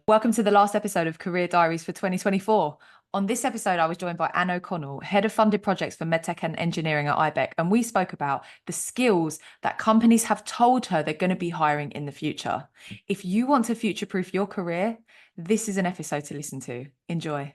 Welcome to the last episode of Career Diaries for 2024. On this episode, I was joined by Anne O'Connell, Head of Funded Projects for Medtech and Engineering at Ibec, and we spoke about the skills that companies have told her they're going to be hiring in the future. If you want to future-proof your career, this is an episode to listen to. Enjoy.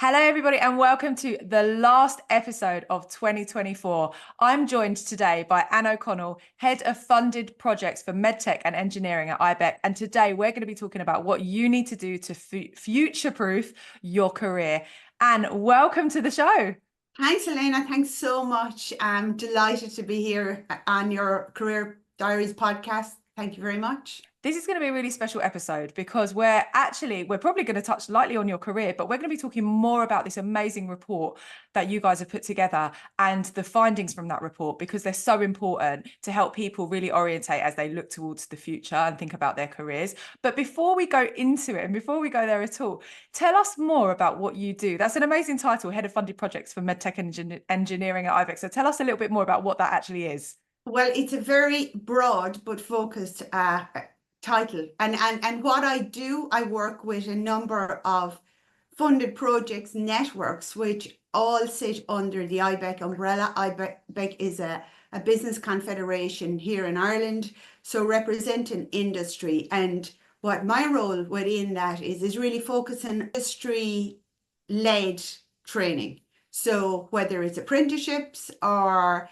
Hello, everybody, and welcome to the last episode of 2024. I'm joined today by Anne O'Connell, Head of Funded Projects for Medtech and Engineering at Ibec. And today we're going to be talking about what you need to do to future-proof your career. Anne, welcome to the show. Thanks, Elena. Thanks so much. I'm delighted to be here on your Career Diaries podcast. Thank you very much. This is going to be a really special episode because we're probably going to touch lightly on your career, but we're going to be talking more about this amazing report that you guys have put together and the findings from that report, because they're so important to help people really orientate as they look towards the future and think about their careers. But before we go into it and before we go there at all, tell us more about what you do. That's an amazing title, Head of Funded Projects for Medtech and Engineering at Ibec. So tell us a little bit more about what that actually is. Well, it's a very broad but focused title. And what I do, I work with a number of funded projects networks, which all sit under the Ibec umbrella. Ibec is a business confederation here in Ireland, so representing industry. And what my role within that is really focusing on industry-led training. So whether it's apprenticeships or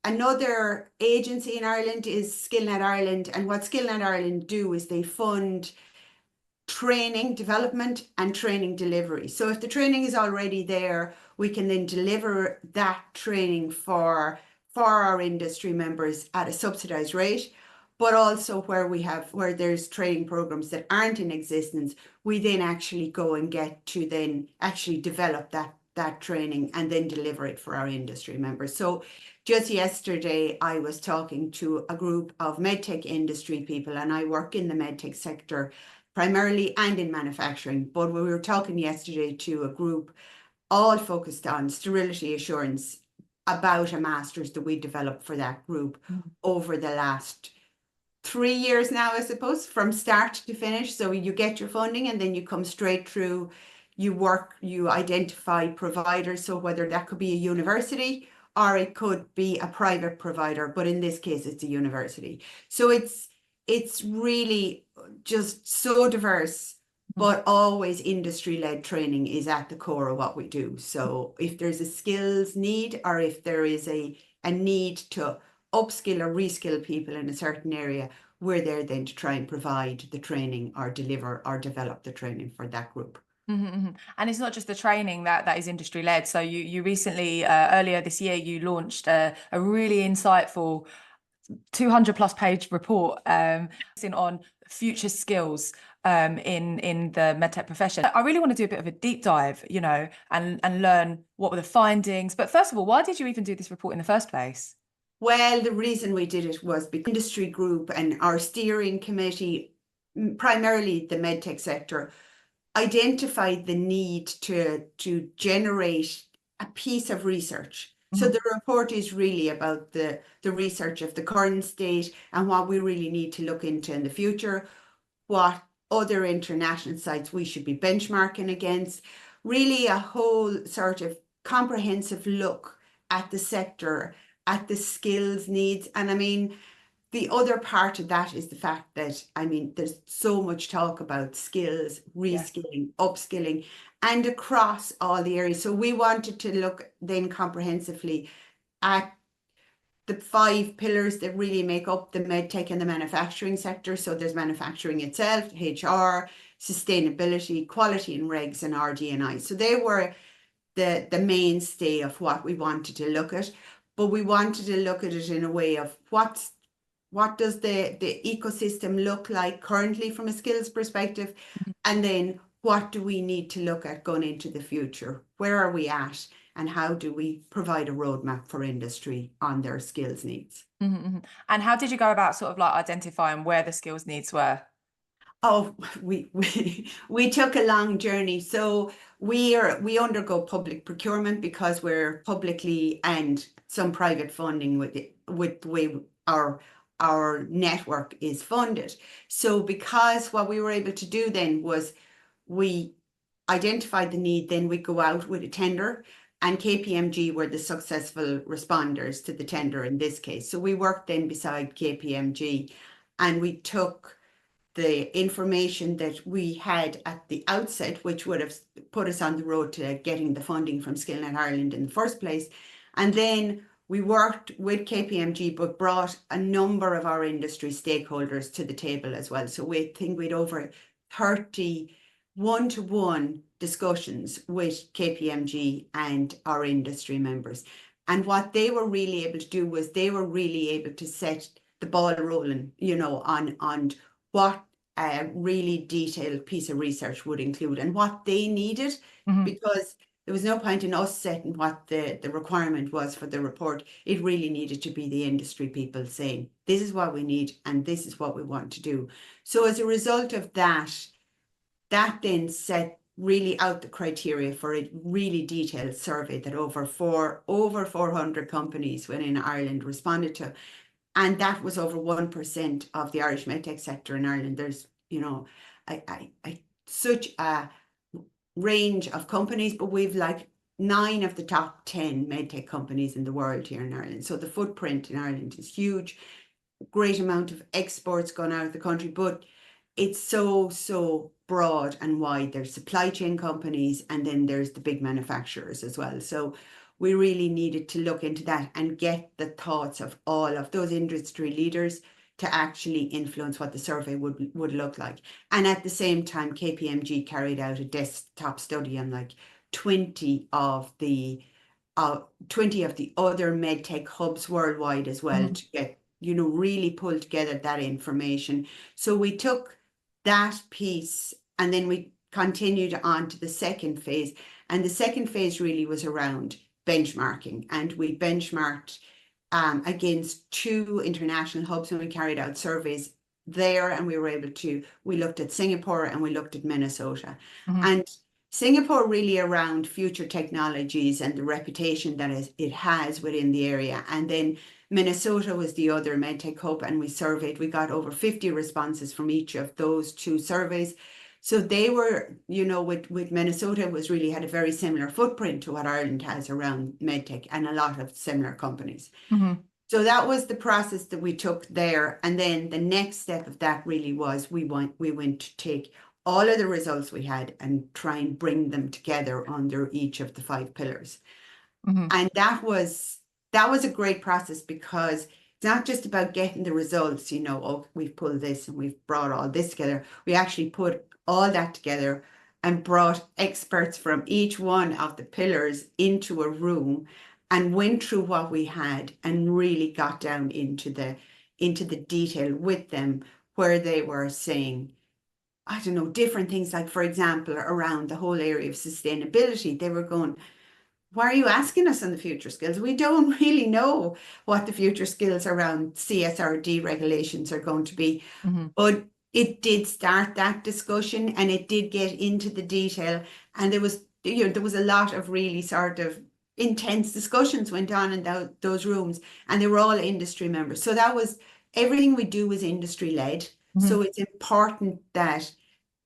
another agency in Ireland is SkillNet Ireland, and what SkillNet Ireland do is they fund training development and training delivery. So if the training is already there, we can then deliver that training for our industry members at a subsidized rate. But also where there's training programs that aren't in existence, we then actually go and get to then actually develop that training and then deliver it for our industry members. So just yesterday, I was talking to a group of medtech industry people, and I work in the medtech sector primarily and in manufacturing. But we were talking yesterday to a group all focused on sterility assurance about a master's that we developed for that group over the last 3 years now, I suppose, from start to finish. So you get your funding and then you come straight through. You identify providers, so whether that could be a university or it could be a private provider, but in this case, it's a university. So it's really just so diverse, but always industry-led training is at the core of what we do. So if there's a skills need, or if there is a need to upskill or reskill people in a certain area, we're there then to try and provide the training or deliver or develop the training for that group. And it's not just the training that is industry led. So you recently, earlier this year, you launched a really insightful 200+ page report on future skills in the medtech profession. I really want to do a bit of a deep dive, and learn what were the findings. But first of all, why did you even do this report in the first place? Well, the reason we did it was because industry group and our steering committee, primarily the medtech sector, identified the need to generate a piece of research. So the report is really about the research of the current state and what we really need to look into in the future, what other international sites we should be benchmarking against, really a whole sort of comprehensive look at the sector, at the skills needs. And I mean, the other part of that is the fact that, there's so much talk about skills, reskilling, upskilling, and across all the areas. So we wanted to look then comprehensively at the 5 pillars that really make up the medtech and the manufacturing sector. So there's manufacturing itself, HR, sustainability, quality and regs, and RD&I. So they were the mainstay of what we wanted to look at. But we wanted to look at it in a way of what does the ecosystem look like currently from a skills perspective? And then what do we need to look at going into the future? Where are we at? And how do we provide a roadmap for industry on their skills needs? And how did you go about sort of like identifying where the skills needs were? Oh, we took a long journey. So we undergo public procurement because we're publicly and some private funding with the way our our network is funded. So because what we were able to do then was we identified the need, then we go out with a tender, and KPMG were the successful responders to the tender in this case. So we worked then beside KPMG, and we took the information that we had at the outset, which would have put us on the road to getting the funding from SkillNet Ireland in the first place. And then we worked with KPMG, but brought a number of our industry stakeholders to the table as well. So we think we'd over 30 one-to-one discussions with KPMG and our industry members. And what they were really able to do was they were really able to set the ball rolling, on what a really detailed piece of research would include and what they needed, because there was no point in us setting what the requirement was for the report. It really needed to be the industry people saying, this is what we need and this is what we want to do. So as a result of that then set really out the criteria for a really detailed survey that over 400 companies within Ireland responded to. And that was over 1% of the Irish medtech sector in Ireland. There's, such a range of companies, but we've like 9 of the top 10 medtech companies in the world here in Ireland. So the footprint in Ireland is huge, great amount of exports gone out of the country, but it's so broad and wide. There's supply chain companies, and then there's the big manufacturers as well. So we really needed to look into that and get the thoughts of all of those industry leaders to actually influence what the survey would look like. And at the same time, KPMG carried out a desktop study on like 20 of the other medtech hubs worldwide as well, to get, really pull together that information. So we took that piece and then we continued on to the second phase. And the second phase really was around benchmarking. And we benchmarked against 2 international hubs, and we carried out surveys there, and we looked at Singapore and we looked at Minnesota. And Singapore really around future technologies and the reputation that it has within the area. And then Minnesota was the other medtech hub, and we got over 50 responses from each of those 2 surveys. So they were, with Minnesota was really had a very similar footprint to what Ireland has around medtech, and a lot of similar companies. So that was the process that we took there. And then the next step of that really was we went to take all of the results we had and try and bring them together under each of the 5 pillars. And that was a great process, because it's not just about getting the results, we've pulled this and we've brought all this together. We actually put all that together and brought experts from each one of the pillars into a room and went through what we had and really got down into the detail with them, where they were saying, I don't know, different things, like, for example, around the whole area of sustainability. They were going, why are you asking us on the future skills? We don't really know what the future skills around CSRD regulations are going to be. But it did start that discussion, and it did get into the detail. And there was a lot of really sort of intense discussions went on in those rooms, and they were all industry members. So that was, everything we do is industry led. So it's important that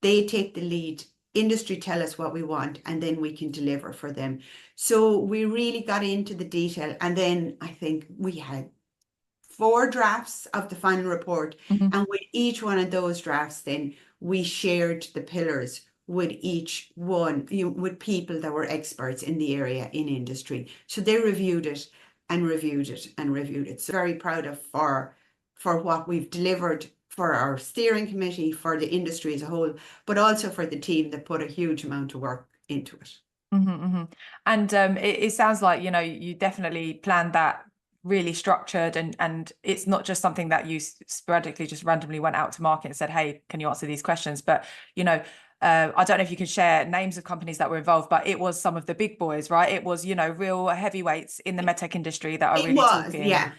they take the lead. Industry tell us what we want, and then we can deliver for them. So we really got into the detail. And then I think we had 4 drafts of the final report. And with each one of those drafts, then we shared the pillars with each one, with people that were experts in the area in industry. So they reviewed it and reviewed it and reviewed it. So very proud of for what we've delivered for our steering committee, for the industry as a whole, but also for the team that put a huge amount of work into it. And it sounds like, you definitely planned that really structured, and it's not just something that you sporadically just randomly went out to market and said, hey, can you answer these questions? But, I don't know if you can share names of companies that were involved, but it was some of the big boys, right? It was, real heavyweights in the medtech industry that are really talking. Yeah.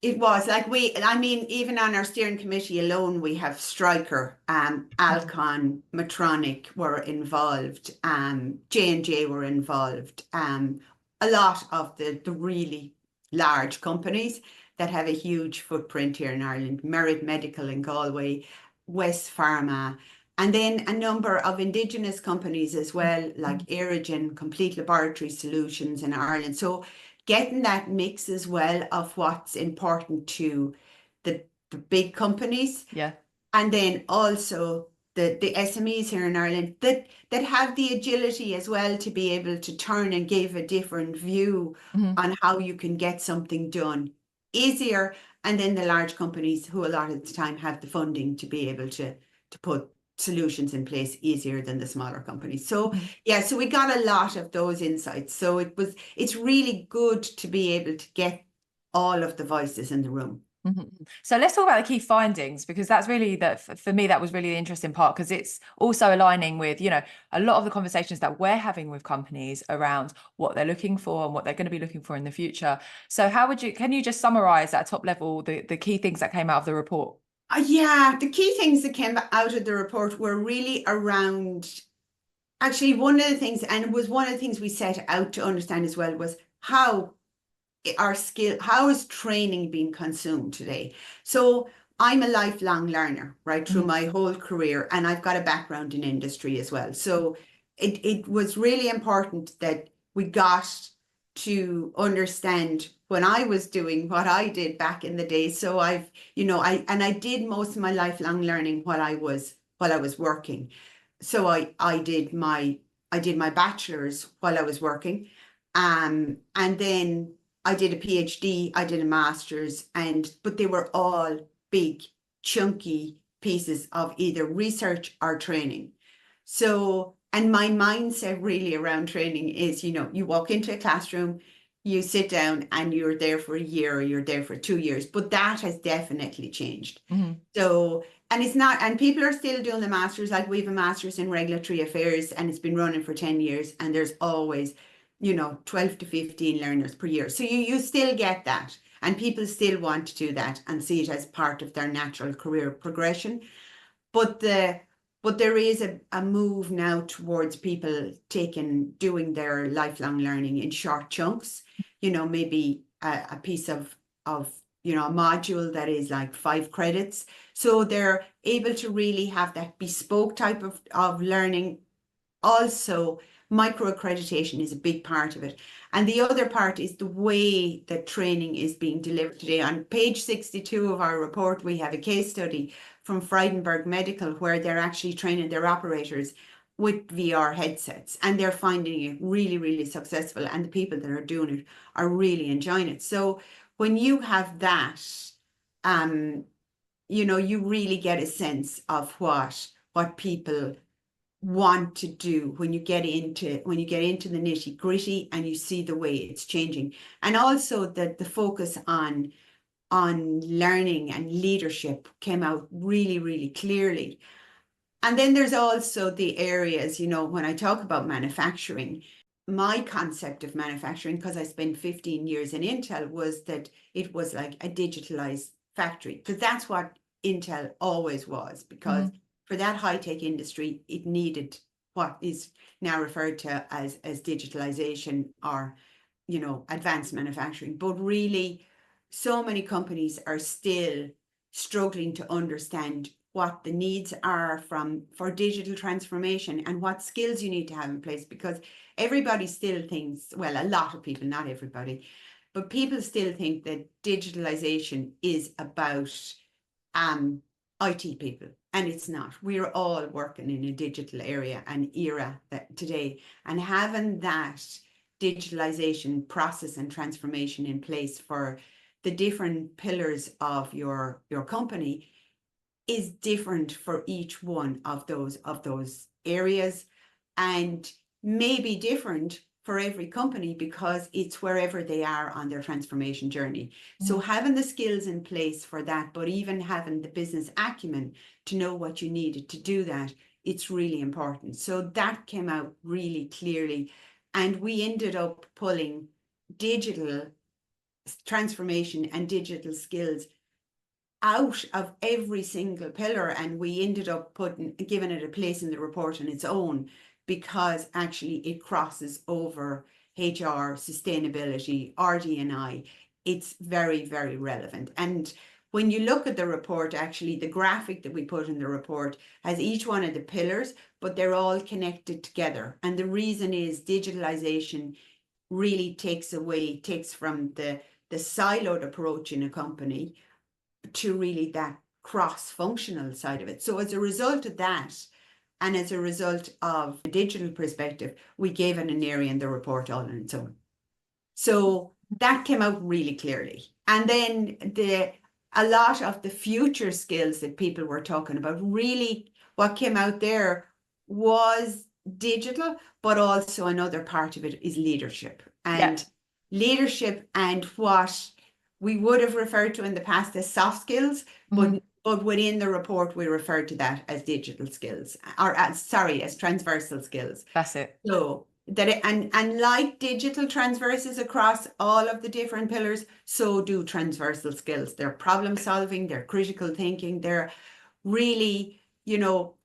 It was like even on our steering committee alone, we have Stryker, Alcon, Medtronic were involved, J&J were involved, a lot of the really large companies. that have a huge footprint here in Ireland, Merit Medical in Galway, West Pharma, and then a number of Indigenous companies as well, like Aerogen, Complete Laboratory Solutions in Ireland. So getting that mix as well of what's important to the big companies. Yeah. And then also the SMEs here in Ireland that have the agility as well to be able to turn and give a different view on how you can get something done easier. And then the large companies who a lot of the time have the funding to be able to put solutions in place easier than the smaller companies. So yeah, so we got a lot of those insights. So it's really good to be able to get all of the voices in the room. So let's talk about the key findings, because that's really for me, that was really the interesting part, because it's also aligning with, you know, a lot of the conversations that we're having with companies around what they're looking for and what they're going to be looking for in the future. So can you just summarize at a top level the key things that came out of the report? Yeah, the key things that came out of the report were really around, actually one of the things, and it was one of the things we set out to understand as well, was how is training being consumed today? So I'm a lifelong learner, right, through my whole career, and I've got a background in industry as well. So it was really important that we got to understand when I was doing what I did back in the day. So I did most of my lifelong learning while I was working. So I did my bachelor's while I was working. And then I did a PhD, I did a master's, but they were all big, chunky pieces of either research or training. So, and my mindset really around training is, you walk into a classroom, you sit down and you're there for a year or you're there for 2 years, but that has definitely changed. So, and it's not, and people are still doing the master's, like we have a master's in regulatory affairs and it's been running for 10 years and there's always 12 to 15 learners per year. So you still get that, and people still want to do that and see it as part of their natural career progression. But there is a move now towards people doing their lifelong learning in short chunks, maybe a piece of a module that is like 5 credits. So they're able to really have that bespoke type of learning. Also, micro-accreditation is a big part of it. And the other part is the way that training is being delivered today. On page 62 of our report, we have a case study from Friedenberg Medical where they're actually training their operators with VR headsets, and they're finding it really, really successful. And the people that are doing it are really enjoying it. So when you have that, you really get a sense of what people want to do when you get into the nitty gritty and you see the way it's changing. And also that the focus on learning and leadership came out really, really clearly. And then there's also the areas, when I talk about manufacturing, my concept of manufacturing, because I spent 15 years in Intel, was that it was like a digitalized factory, because that's what Intel always was, because for that high-tech industry, it needed what is now referred to as digitalization or, advanced manufacturing. But really, so many companies are still struggling to understand what the needs are for digital transformation and what skills you need to have in place, because everybody still thinks, well, a lot of people, not everybody, but people still think that digitalization is about IT people, and it's not. We're all working in a digital area and era today, and having that digitalization process and transformation in place for the different pillars of your company is different for each one of those areas, and maybe different for every company because it's wherever they are on their transformation journey. So having the skills in place for that, but even having the business acumen to know what you needed to do that, it's really important. So that came out really clearly. And we ended up pulling digital transformation and digital skills out of every single pillar, and we ended up giving it a place in the report on its own, because actually it crosses over HR, sustainability, RD&I. it's very, very relevant. And when you look at the report, actually, the graphic that we put in the report has each one of the pillars, but they're all connected together. And the reason is digitalization really takes from the siloed approach in a company to really that cross-functional side of it. So as a result of that, and as a result of the digital perspective, we gave it an area in the report all on its own. So that came out really clearly. And then a lot of the future skills that people were talking about, really what came out there was digital, but also another part of it is leadership. And leadership and what we would have referred to in the past as soft skills, but within the report, we referred to that as digital skills, or as transversal skills. That's it. So and like digital transverses across all of the different pillars, so do transversal skills. They're problem solving, they're critical thinking, they're really,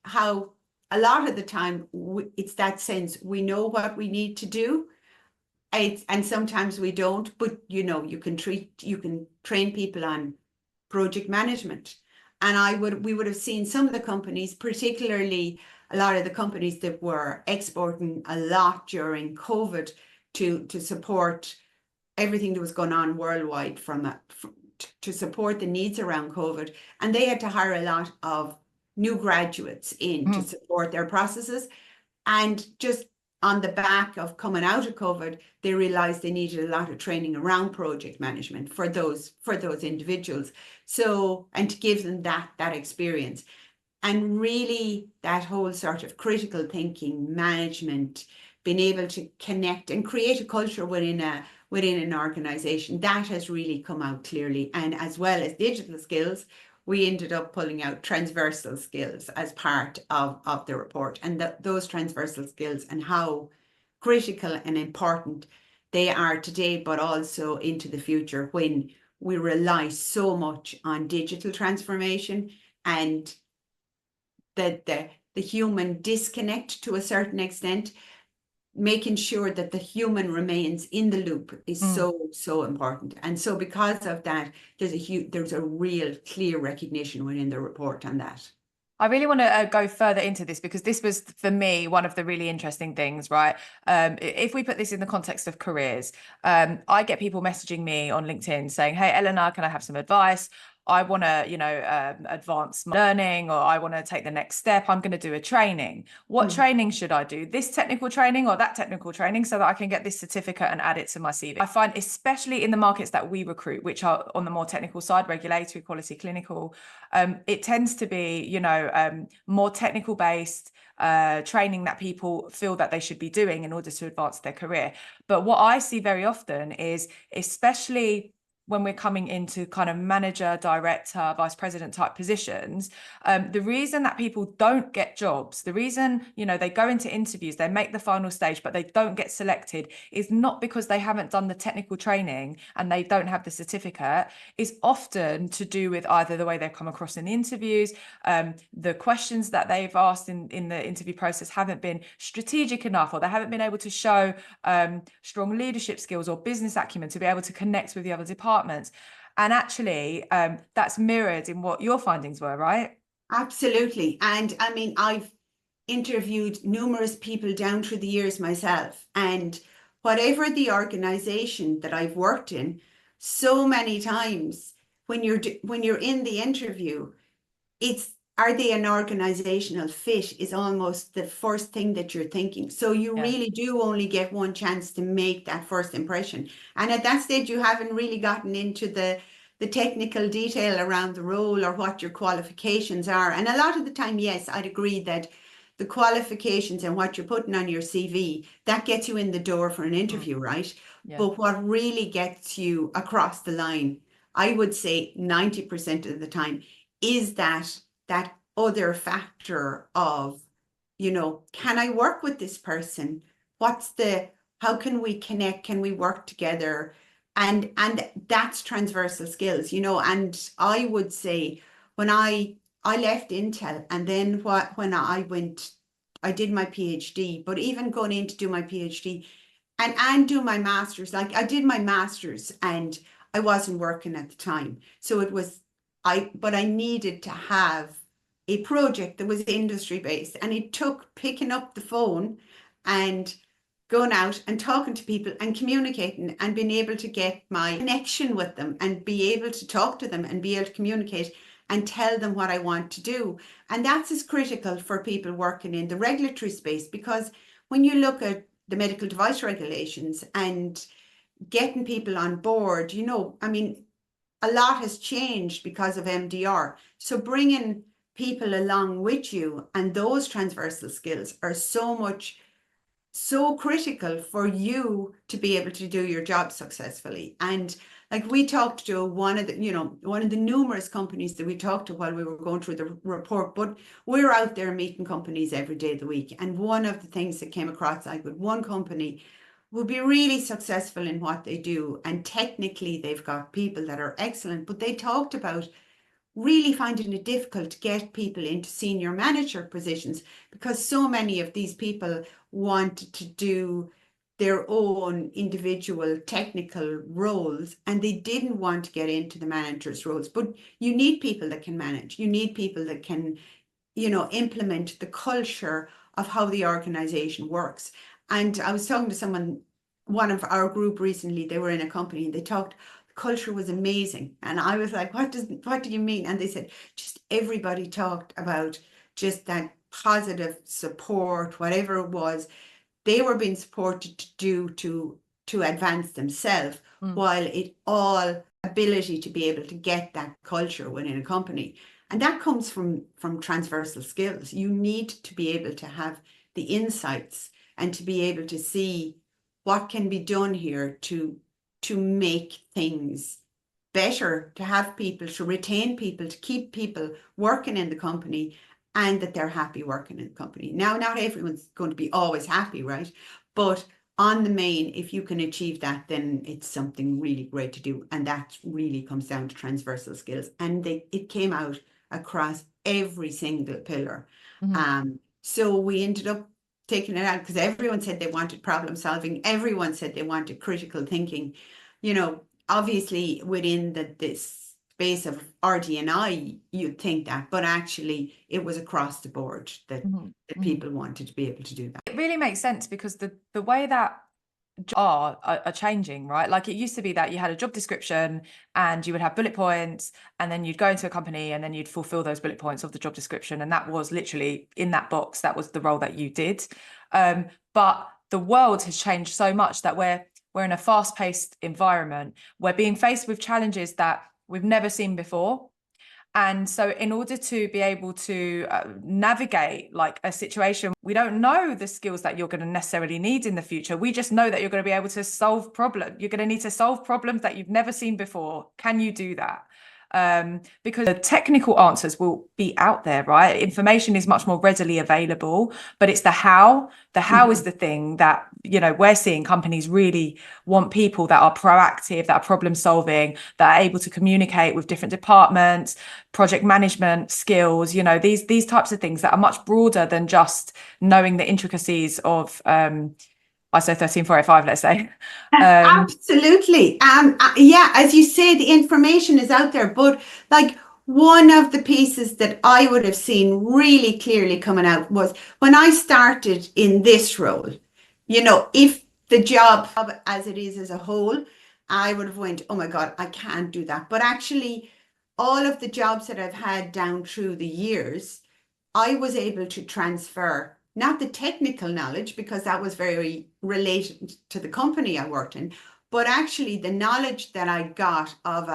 how a lot of the time it's that sense we know what we need to do. And sometimes we don't, but you can train people on project management. And we would have seen some of the companies, particularly a lot of the companies that were exporting a lot during COVID to support everything that was going on worldwide to support the needs around COVID. And they had to hire a lot of new graduates in to support their processes. And just on the back of coming out of COVID, they realized they needed a lot of training around project management for those individuals. So, and to give them that experience. And really that whole sort of critical thinking, management, being able to connect and create a culture within an organization, that has really come out clearly. And as well as digital skills, we ended up pulling out transversal skills as part of the report, and those transversal skills and how critical and important they are today, but also into the future when we rely so much on digital transformation and the human disconnect to a certain extent. Making sure that the human remains in the loop is so important. And so because of that, there's a real clear recognition within the report on that. I really want to go further into this because this was, for me, one of the really interesting things, right? If we put this in the context of careers, I get people messaging me on LinkedIn saying, hey, Eleanor, can I have some advice? I want to, advance my learning, or I want to take the next step. I'm going to do a training. What training should I do? This technical training or that technical training, so that I can get this certificate and add it to my CV. I find, especially in the markets that we recruit, which are on the more technical side, regulatory, quality, clinical, it tends to be, more technical based training that people feel that they should be doing in order to advance their career. But what I see very often is, especially when we're coming into kind of manager, director, vice president type positions, the reason that people don't get jobs, the reason, they go into interviews, they make the final stage, but they don't get selected, is not because they haven't done the technical training and they don't have the certificate. Is often to do with either the way they've come across in the interviews, the questions that they've asked in the interview process haven't been strategic enough, or they haven't been able to show strong leadership skills or business acumen to be able to connect with the other departments. And actually, that's mirrored in what your findings were, right? Absolutely. And I mean, I've interviewed numerous people down through the years myself, and whatever the organization that I've worked in, so many times when you're in the interview, are they an organizational fit is almost the first thing that you're thinking. So you really do only get one chance to make that first impression. And at that stage, you haven't really gotten into the technical detail around the role or what your qualifications are. And a lot of the time, yes, I'd agree that the qualifications and what you're putting on your CV, that gets you in the door for an interview, right? Yeah. But what really gets you across the line, I would say 90% of the time, is that other factor of, can I work with this person? How can we connect? Can we work together? And that's transversal skills, and I would say when I left Intel, and then when I did my PhD, but even going in to do my PhD and do my master's, like I did my master's and I wasn't working at the time. So it was, but I needed to have a project that was industry based, and it took picking up the phone and going out and talking to people and communicating and being able to get my connection with them and be able to talk to them and be able to communicate and tell them what I want to do. And that's as critical for people working in the regulatory space, because when you look at the medical device regulations and getting people on board, I mean, a lot has changed because of MDR. So bringing people along with you and those transversal skills are so critical for you to be able to do your job successfully. And like we talked to one of the numerous companies that we talked to while we were going through the report, but we're out there meeting companies every day of the week. And one of the things that came across, like with one company, will be really successful in what they do. And technically they've got people that are excellent, but they talked about really finding it difficult to get people into senior manager positions because so many of these people wanted to do their own individual technical roles and they didn't want to get into the manager's roles. But you need people that can manage. You need people that can, implement the culture of how the organization works. And I was talking to one of our group recently, they were in a company and they talked, culture was amazing. And I was like, what do you mean? And they said, just everybody talked about just that positive support, whatever it was, they were being supported to advance themselves, while it all ability to be able to get that culture within a company. And that comes from transversal skills. You need to be able to have the insights and to be able to see what can be done here to make things better, to have people, to retain people, to keep people working in the company and that they're happy working in the company. Now, not everyone's going to be always happy, right? But on the main, if you can achieve that, then it's something really great to do. And that really comes down to transversal skills. And it came out across every single pillar. So we ended up taking it out because everyone said they wanted problem solving. Everyone said they wanted critical thinking. Obviously within this space of RD&I, you'd think that, but actually it was across the board that people wanted to be able to do that. It really makes sense because the way that are changing, right? Like it used to be that you had a job description and you would have bullet points and then you'd go into a company and then you'd fulfill those bullet points of the job description. And that was literally in that box, that was the role that you did. But the world has changed so much that we're in a fast-paced environment. We're being faced with challenges that we've never seen before. And so in order to be able to navigate like a situation, we don't know the skills that you're going to necessarily need in the future. We just know that you're going to be able to solve problems. You're going to need to solve problems that you've never seen before. Can you do that? Because the technical answers will be out there, right? Information is much more readily available, but it's the how. The how is the thing that, we're seeing companies really want people that are proactive, that are problem solving, that are able to communicate with different departments, project management skills, these types of things that are much broader than just knowing the intricacies of ISO 13485, let's say. Absolutely. Yeah, as you say, the information is out there, but like one of the pieces that I would have seen really clearly coming out was when I started in this role, if the job as it is as a whole, I would have went, oh my God, I can't do that. But actually, all of the jobs that I've had down through the years, I was able to transfer not the technical knowledge, because that was very related to the company I worked in, but actually the knowledge that I got of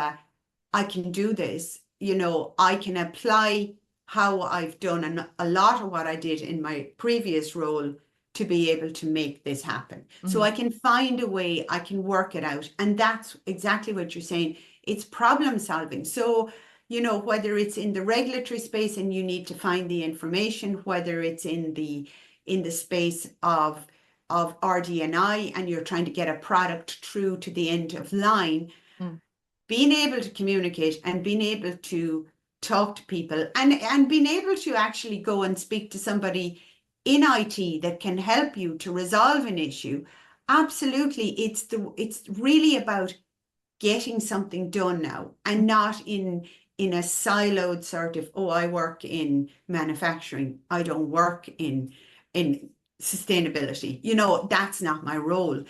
I can do this, I can apply how I've done a lot of what I did in my previous role to be able to make this happen. So I can find a way, I can work it out. And that's exactly what you're saying. It's problem solving. So whether it's in the regulatory space and you need to find the information, whether it's in the space of RD&I and you're trying to get a product through to the end of line, being able to communicate and being able to talk to people and being able to actually go and speak to somebody in IT that can help you to resolve an issue. Absolutely. It's really about getting something done now, and not in a siloed sort of, oh, I work in manufacturing, I don't work in sustainability. You know, that's not my role.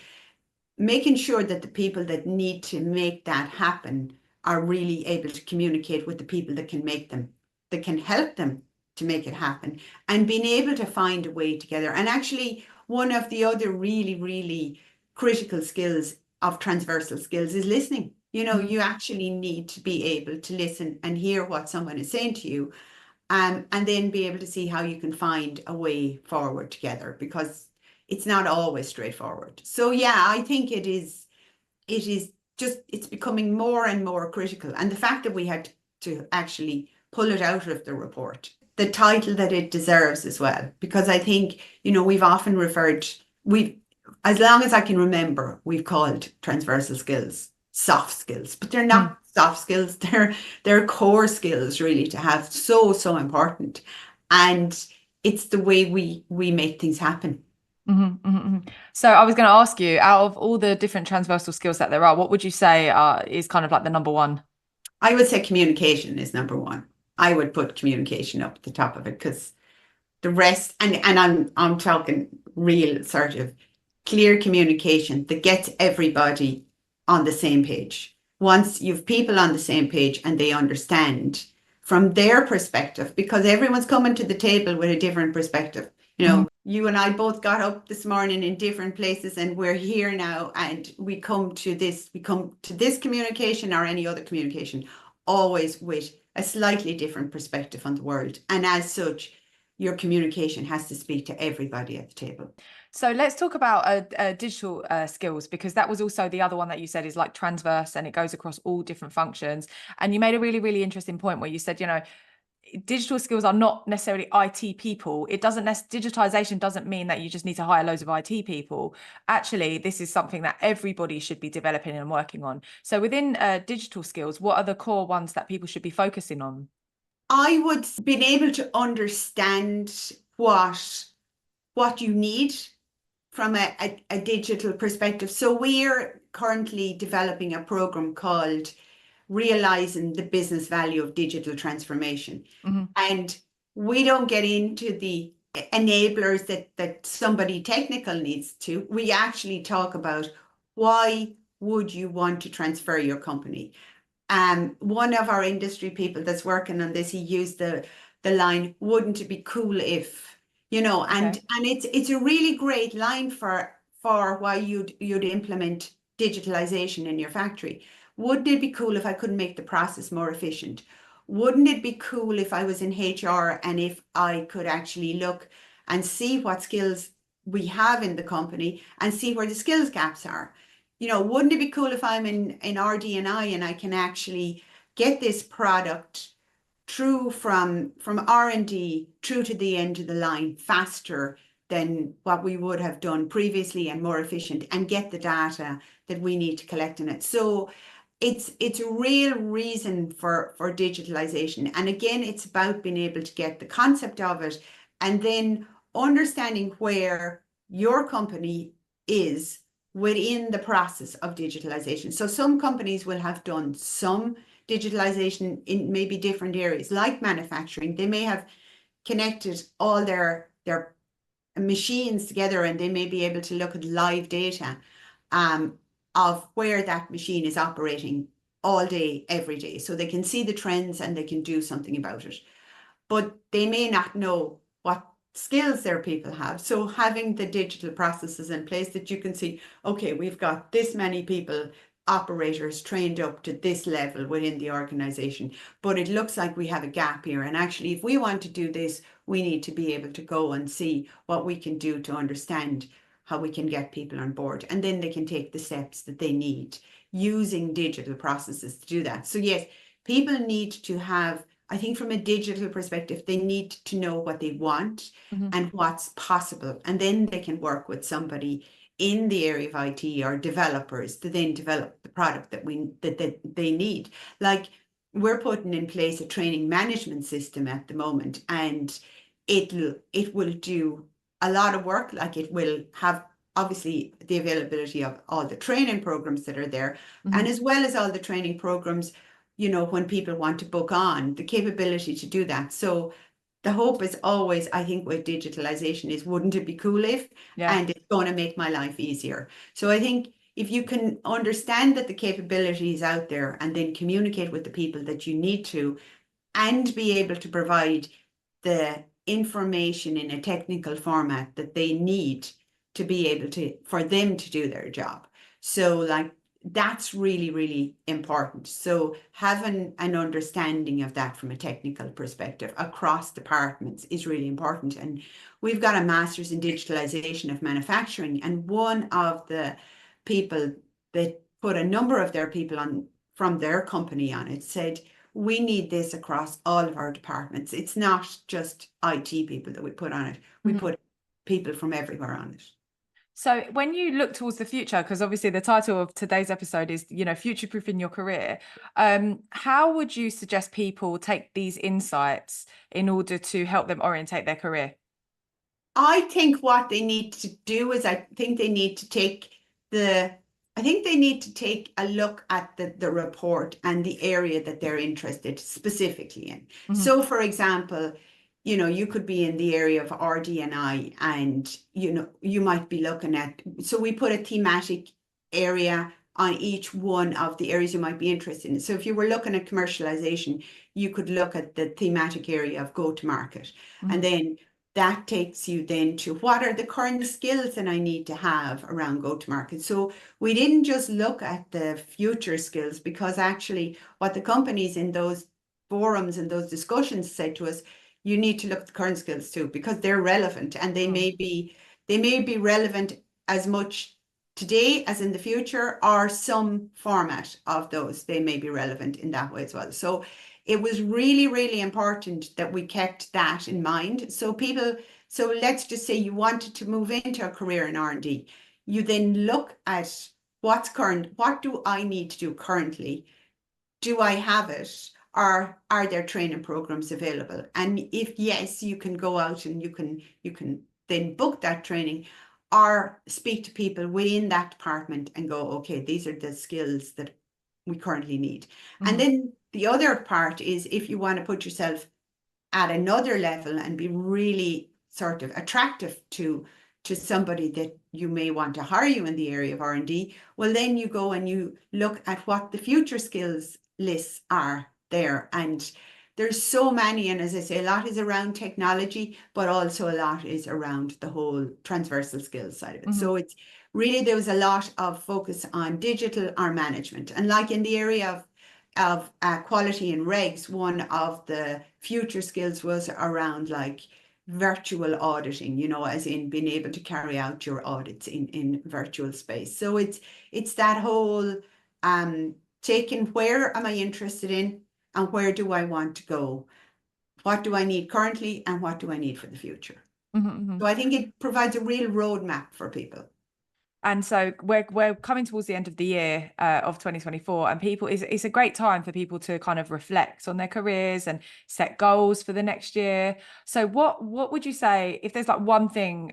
Making sure that the people that need to make that happen are really able to communicate with the people that can make them, that can help them to make it happen, and being able to find a way together. And actually, one of the other really, really critical skills of transversal skills is listening. You know, you actually need to be able to listen and hear what someone is saying to you, and then be able to see how you can find a way forward together, because it's not always straightforward. So yeah, I think it is just, it's becoming more and more critical. And the fact that we had to actually pull it out of the report, the title that it deserves as well, because I think, you know, we've often referred, as long as I can remember, we've called transversal skills soft skills, but they're not soft skills. They're core skills really to have, so important. And it's the way we make things happen. So I was going to ask you, out of all the different transversal skills that there are, what would you say is kind of like the number one? I would say communication is number one. I would put communication up at the top of it, because the rest, and I'm talking real sort of clear communication that gets everybody on the same page. Once you've people on the same page and they understand from their perspective, because everyone's coming to the table with a different perspective. You know, you and I both got up this morning in different places, and we're here now, and we come to this communication, or any other communication, always with a slightly different perspective on the world. And as such, your communication has to speak to everybody at the table. So let's talk about digital skills, because that was also the other one that you said is like transverse and it goes across all different functions. And you made a really, really interesting point where you said, you know, digital skills are not necessarily IT people. Digitalization doesn't mean that you just need to hire loads of IT people. Actually, this is something that everybody should be developing and working on. So within digital skills, what are the core ones that people should be focusing on? I would be able to understand what you need from a digital perspective. So we're currently developing a program called Realizing the Business Value of Digital Transformation. And we don't get into the enablers that somebody technical needs to. We actually talk about, why would you want to transfer your company? One of our industry people that's working on this, he used the line, wouldn't it be cool if, you know, and it's a really great line for why you'd implement digitalization in your factory. Wouldn't it be cool if I could make the process more efficient? Wouldn't it be cool if I was in HR and if I could actually look and see what skills we have in the company and see where the skills gaps are? You know, wouldn't it be cool if I'm in RD&I and I can actually get this product through from R&D through to the end of the line faster than what we would have done previously, and more efficient, and get the data that we need to collect in it. So it's a real reason for digitalization. And again, it's about being able to get the concept of it, and then understanding where your company is within the process of digitalization. So some companies will have done some digitalization in maybe different areas, like manufacturing. They may have connected all their machines together, and they may be able to look at live data of where that machine is operating all day, every day. So they can see the trends and they can do something about it. But they may not know what skills their people have. So having the digital processes in place that you can see, okay, we've got this many people, operators trained up to this level within the organization, but it looks like we have a gap here. And actually, if we want to do this, we need to be able to go and see what we can do to understand how we can get people on board. And then they can take the steps that they need using digital processes to do that. So yes, people need to have, I think from a digital perspective, they need to know what they want and what's possible. And then they can work with somebody in the area of IT or developers to then develop the product that they need. Like, we're putting in place a training management system at the moment, and it will do a lot of work. Like, it will have obviously the availability of all the training programs that are there, Mm-hmm. and as well as all the training programs, you know, when people want to book on, the capability to do that. So the hope is always, I think, with digitalization is, wouldn't it be cool if, Yeah. and it's going to make my life easier. So I think if you can understand that the capability is out there and then communicate with the people that you need to, and be able to provide the information in a technical format that they need to be able to, for them to do their job. So like, that's really, really important. So having an understanding of that from a technical perspective across departments is really important. And we've got a master's in digitalization of manufacturing, and one of the people that put a number of their people on from their company on it said, we need this across all of our departments. It's not just IT people that we put on it. We Mm-hmm. put people from everywhere on it. So when you look towards the future, because obviously the title of today's episode is, you know, future-proofing your career, how would you suggest people take these insights in order to help them orientate their career? I think what they need to do is, I think they need to take a look at the report and the area that they're interested specifically in. Mm-hmm. So for example, you know, you could be in the area of RD&I, and, you know, you might be looking at, so we put a thematic area on each one of the areas you might be interested in. So if you were looking at commercialization, you could look at the thematic area of go-to-market. Mm-hmm. And then that takes you then to, what are the current skills that I need to have around go-to-market? So we didn't just look at the future skills, because actually what the companies in those forums and those discussions said to us, you need to look at the current skills too, because they're relevant, and they may be relevant as much today as in the future, or some format of those, they may be relevant in that way as well. So it was really, really important that we kept that in mind. So let's just say you wanted to move into a career in R&D. You then look at what's current, what do I need to do currently? Do I have it? Or are there training programs available? And if yes, you can go out and you can then book that training, or speak to people within that department and go, okay, these are the skills that we currently need. Mm-hmm. And then the other part is, if you want to put yourself at another level and be really sort of attractive to somebody that you may want to hire you in the area of R&D, well, then you go and you look at what the future skills lists are there. And there's so many, and as I say, a lot is around technology, but also a lot is around the whole transversal skills side of it. Mm-hmm. So it's really, there was a lot of focus on digital or management. And like in the area of quality and regs, one of the future skills was around like virtual auditing, you know, as in being able to carry out your audits in virtual space. So it's that whole taking, where am I interested in and where do I want to go? What do I need currently and what do I need for the future? Mm-hmm. So I think it provides a real roadmap for people. And so we're coming towards the end of the year of 2024, and it's a great time for people to kind of reflect on their careers and set goals for the next year. So what would you say, if there's like one thing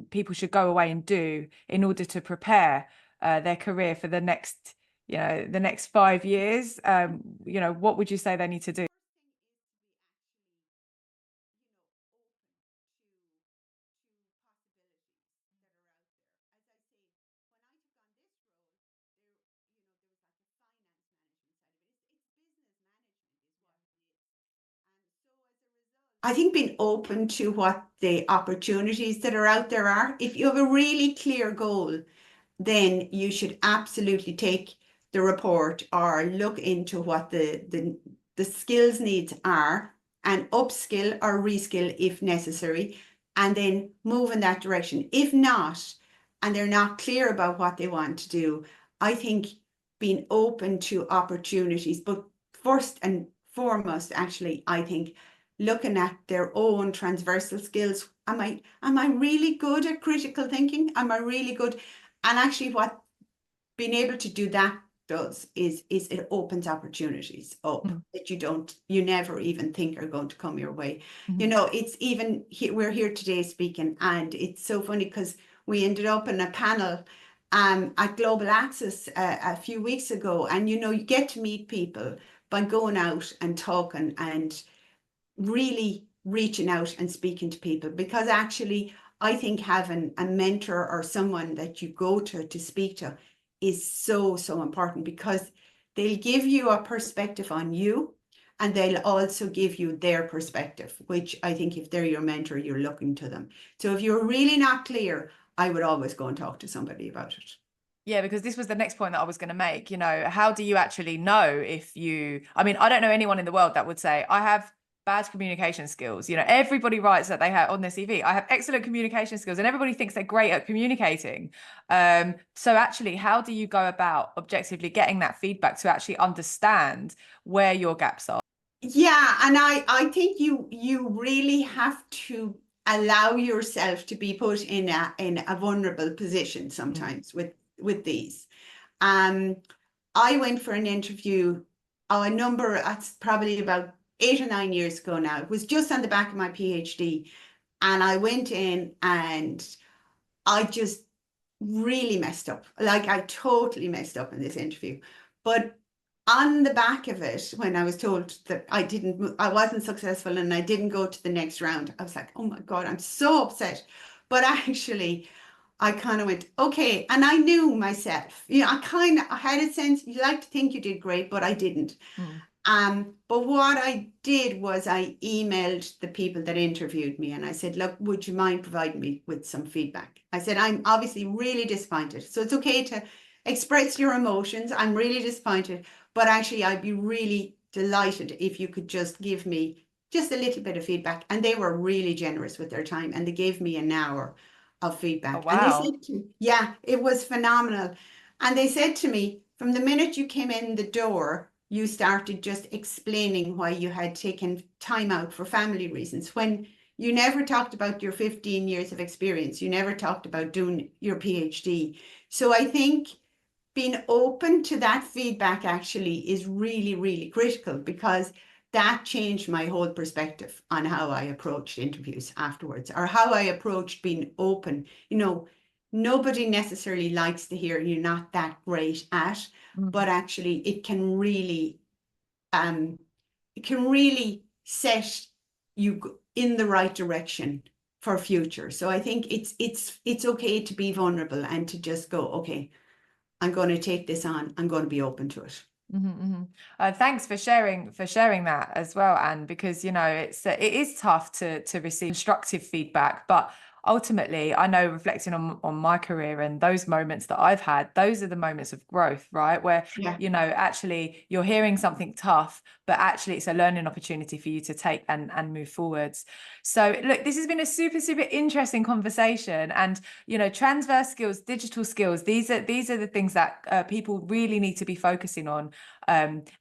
people should go away and do in order to prepare their career for the next 5 years? What would you say they need to do? I think being open to what the opportunities that are out there are. If you have a really clear goal, then you should absolutely take the report or look into what the skills needs are, and upskill or reskill if necessary, and then move in that direction. If not, and they're not clear about what they want to do, I think being open to opportunities, but first and foremost, actually, I think looking at their own transversal skills. Am I really good at critical thinking? Am I really good? And actually what being able to do that does is it opens opportunities up that you never even think are going to come your way. Mm-hmm. You know, it's even, we're here today speaking, and it's so funny because we ended up in a panel at Global Access a few weeks ago. And, you know, you get to meet people by going out and talking and really reaching out and speaking to people, because actually I think having a mentor or someone that you go to speak to is so important, because they'll give you a perspective on you, and they'll also give you their perspective, which I think if they're your mentor, you're looking to them. So if you're really not clear, I would always go and talk to somebody about it. Yeah, because this was the next point that I was going to make. You know, how do you actually know if you, I mean, I don't know anyone in the world that would say, I have bad communication skills. You know, everybody writes that they have on their CV, I have excellent communication skills, and everybody thinks they're great at communicating. So actually, how do you go about objectively getting that feedback to actually understand where your gaps are? Yeah, and I think you really have to allow yourself to be put in a vulnerable position sometimes with these. I went for an interview that's probably about 8 or 9 years ago now. It was just on the back of my PhD, and I went in and I just really messed up. Like, I totally messed up in this interview. But on the back of it, when I was told that I wasn't successful and I didn't go to the next round, I was like, oh my God, I'm so upset. But actually, I kind of went, okay. And I knew myself, you know, I had a sense, you like to think you did great, but I didn't. Mm. But what I did was I emailed the people that interviewed me, and I said, look, would you mind providing me with some feedback? I said, I'm obviously really disappointed. So it's okay to express your emotions. I'm really disappointed, but actually I'd be really delighted if you could just give me just a little bit of feedback. And they were really generous with their time, and they gave me an hour of Oh, feedback. And they wow. said to me, yeah, it was phenomenal. And they said to me, from the minute you came in the door, you started just explaining why you had taken time out for family reasons, when you never talked about your 15 years of experience. You never talked about doing your PhD. So I think being open to that feedback actually is really, really critical, because that changed my whole perspective on how I approached interviews afterwards, or how I approached being open. You know, nobody necessarily likes to hear you're not that great at, but actually it can really set you in the right direction for future. So I think it's okay to be vulnerable and to just go, okay, I'm going to take this on. I'm going to be open to it. Thanks for sharing that as well, Anne, because you know it is tough to receive constructive feedback, but ultimately I know, reflecting on my career and those moments that I've had, those are the moments of growth, right? Where Yeah. you know, actually you're hearing something tough, but actually it's a learning opportunity for you to take and move forwards. So look, this has been a super interesting conversation, and you know, transverse skills, digital skills, these are the things that people really need to be focusing on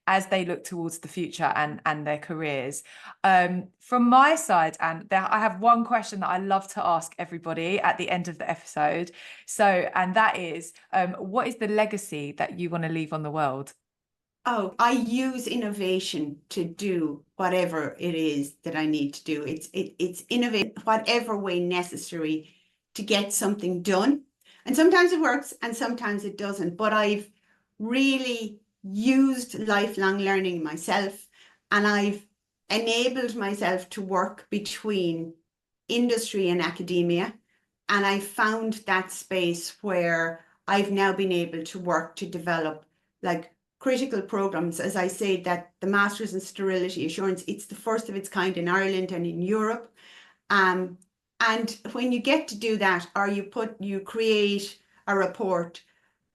as they look towards the future and their careers. From my side, and I have one question that I love to ask everybody at the end of the episode. So, and that is, what is the legacy that you want to leave on the world? Oh, I use innovation to do whatever it is that I need to do. It's innovate whatever way necessary to get something done. And sometimes it works and sometimes it doesn't. But I've really used lifelong learning myself, and I've enabled myself to work between industry and academia. And I found that space where I've now been able to work to develop like critical programs. As I say, that the Masters in Sterility Assurance, it's the first of its kind in Ireland and in Europe. And when you get to do that, or you create a report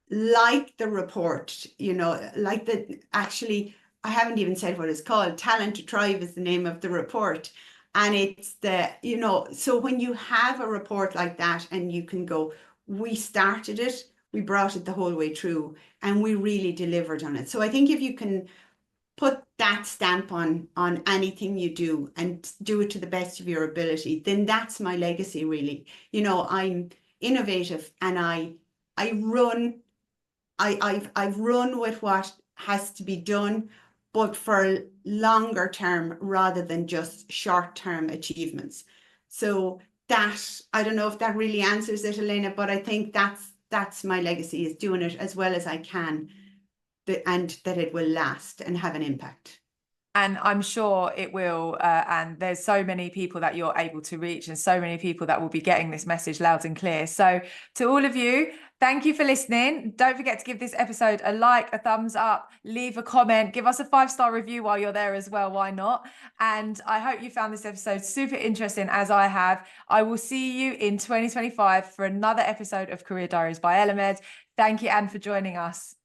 like the report, you know, like actually, I haven't even said what it's called. Talent to Thrive is the name of the report. And it's you know, so when you have a report like that and you can go, we started it, we brought it the whole way through, and we really delivered on it. So I think if you can put that stamp on anything you do and do it to the best of your ability, then that's my legacy, really. You know, I'm innovative, and I've run with what has to be done, but for longer term rather than just short term achievements. So I don't know if that really answers it, Elena, but I think that's my legacy, is doing it as well as I can, and that it will last and have an impact. And I'm sure it will. And there's so many people that you're able to reach, and so many people that will be getting this message loud and clear. So to all of you, thank you for listening. Don't forget to give this episode a like, a thumbs up, leave a comment, give us a 5-star review while you're there as well. Why not? And I hope you found this episode super interesting, as I have. I will see you in 2025 for another episode of Career Diaries by Elemed. Thank you, Anne, for joining us.